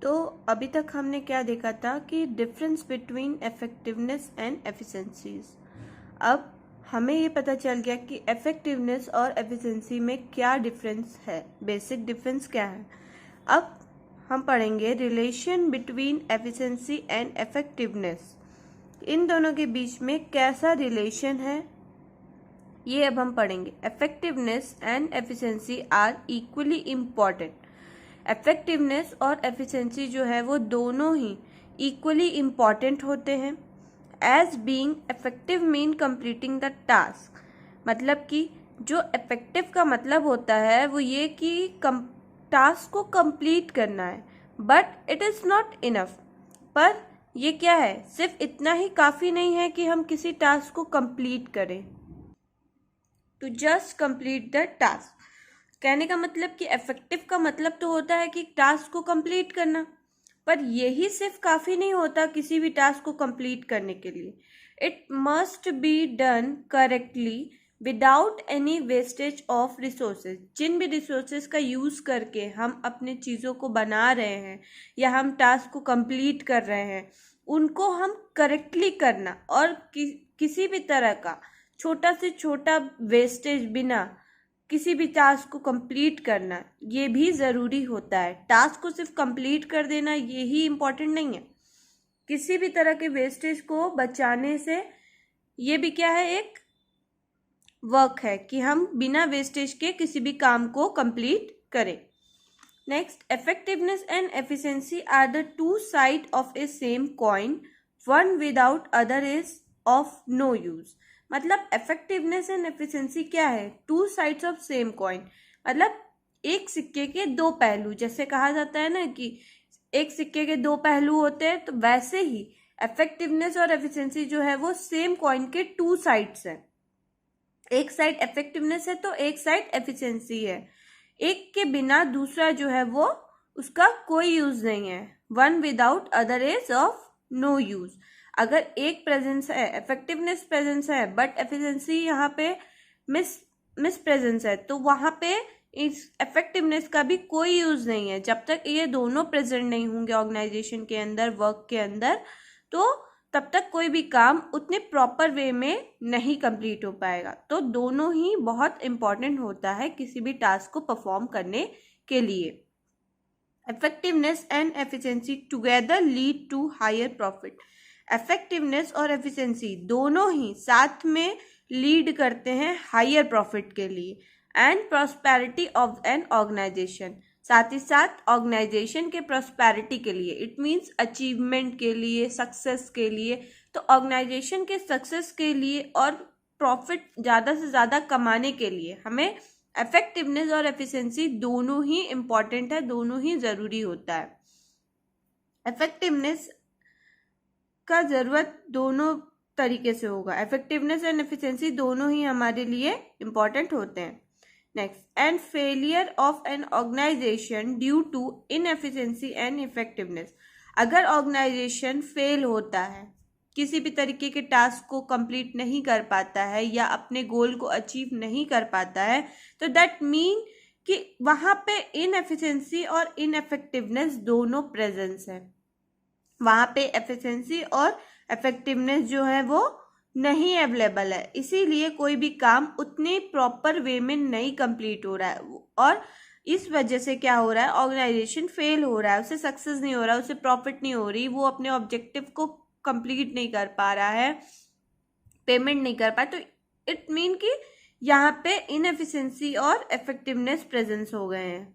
तो अभी तक हमने क्या देखा था कि difference between effectiveness and efficiencies. अब हमें ये पता चल गया कि इफेक्टिवनेस और एफिशिएंसी में क्या डिफरेंस है, बेसिक डिफरेंस क्या है। अब हम पढ़ेंगे relation between efficiency and effectiveness. इन दोनों के बीच में कैसा रिलेशन है ये अब हम पढ़ेंगे। Effectiveness and efficiency are equally important. Effectiveness और एफिशिएंसी जो है वो दोनों ही इक्वली इम्पॉर्टेंट होते हैं। As being effective mean completing the task, मतलब कि जो इफेक्टिव का मतलब होता है वो ये कि टास्क को कंप्लीट करना है, but it is not enough. पर ये क्या है, सिर्फ इतना ही काफ़ी नहीं है कि हम किसी टास्क को कंप्लीट करें, to just complete the task. कहने का मतलब कि इफेक्टिव का मतलब तो होता है कि टास्क को कंप्लीट करना, पर यही सिर्फ काफ़ी नहीं होता किसी भी टास्क को कंप्लीट करने के लिए। It must be done correctly without any wastage of resources. जिन भी रिसोर्सेज का यूज़ करके हम अपने चीज़ों को बना रहे हैं या हम टास्क को कंप्लीट कर रहे हैं, उनको हम करेक्टली करना और किसी भी तरह का छोटा से छोटा वेस्टेज बिना किसी भी टास्क को कंप्लीट करना, ये भी ज़रूरी होता है। टास्क को सिर्फ कंप्लीट कर देना ये ही इम्पोर्टेंट नहीं है, किसी भी तरह के वेस्टेज को बचाने से ये भी क्या है, एक वर्क है कि हम बिना वेस्टेज के किसी भी काम को कंप्लीट करें। Next, effectiveness and efficiency are the two side of a same coin, one without other is of no use. मतलब इफेक्टिवनेस एंड एफिशिएंसी क्या है, two sides of same coin, मतलब एक सिक्के के दो पहलू। जैसे कहा जाता है ना कि एक सिक्के के दो पहलू होते हैं, तो वैसे ही इफेक्टिवनेस और एफिशिएंसी जो है वो सेम कॉइन के टू साइड्स हैं। एक साइड इफेक्टिवनेस है तो एक साइड एफिशिएंसी है। एक के बिना दूसरा जो है वो उसका कोई यूज नहीं है। One without other is of no use. अगर एक प्रेजेंस है, इफेक्टिवनेस प्रेजेंस है, बट एफिशिएंसी यहाँ पे मिस प्रेजेंस है, तो वहाँ पे इस इफेक्टिवनेस का भी कोई यूज नहीं है। जब तक ये दोनों प्रेजेंट नहीं होंगे ऑर्गेनाइजेशन के अंदर, वर्क के अंदर, तो तब तक कोई भी काम उतने प्रॉपर वे में नहीं कंप्लीट हो पाएगा। तो दोनों ही बहुत इंपॉर्टेंट होता है किसी भी टास्क को परफॉर्म करने के लिए। Effectiveness and efficiency together lead to higher profit. Effectiveness और एफिशिएंसी दोनों ही साथ में लीड करते हैं हायर प्रॉफिट के लिए and prosperity of an organization. साथ ही साथ ऑर्गेनाइजेशन के प्रॉस्पेरिटी के लिए, इट मीन्स अचीवमेंट के लिए, सक्सेस के लिए। तो ऑर्गेनाइजेशन के सक्सेस के लिए और प्रॉफिट ज़्यादा से ज़्यादा कमाने के लिए हमें इफेक्टिवनेस और एफिशिएंसी दोनों ही इम्पॉर्टेंट है, दोनों ही ज़रूरी होता है। इफेक्टिवनेस का ज़रूरत दोनों तरीके से होगा। इफेक्टिवनेस एंड एफिशिएंसी दोनों ही हमारे लिए इम्पॉर्टेंट होते हैं। Next, and failure of an organization due to inefficiency and effectiveness. अगर ऑर्गेनाइजेशन फेल होता है, किसी भी तरीके के टास्क को कंप्लीट नहीं कर पाता है या अपने गोल को अचीव नहीं कर पाता है, तो दैट मीन कि वहाँ पे इनएफिशिएंसी और इनएफेक्टिवनेस दोनों प्रेजेंस है। वहाँ पे एफिशिएंसी और इफेक्टिवनेस जो है वो नहीं अवेलेबल है, इसीलिए कोई भी काम उतने प्रॉपर वे में नहीं कंप्लीट हो रहा है और इस वजह से क्या हो रहा है, ऑर्गेनाइजेशन फेल हो रहा है, उसे सक्सेस नहीं हो रहा है, उसे प्रॉफिट नहीं हो रही, वो अपने ऑब्जेक्टिव को कंप्लीट नहीं कर पा रहा है, पेमेंट नहीं कर पा। तो इट मीन कि यहाँ पे इनएफिशिएंसी और इफेक्टिवनेस प्रेजेंस हो गए हैं।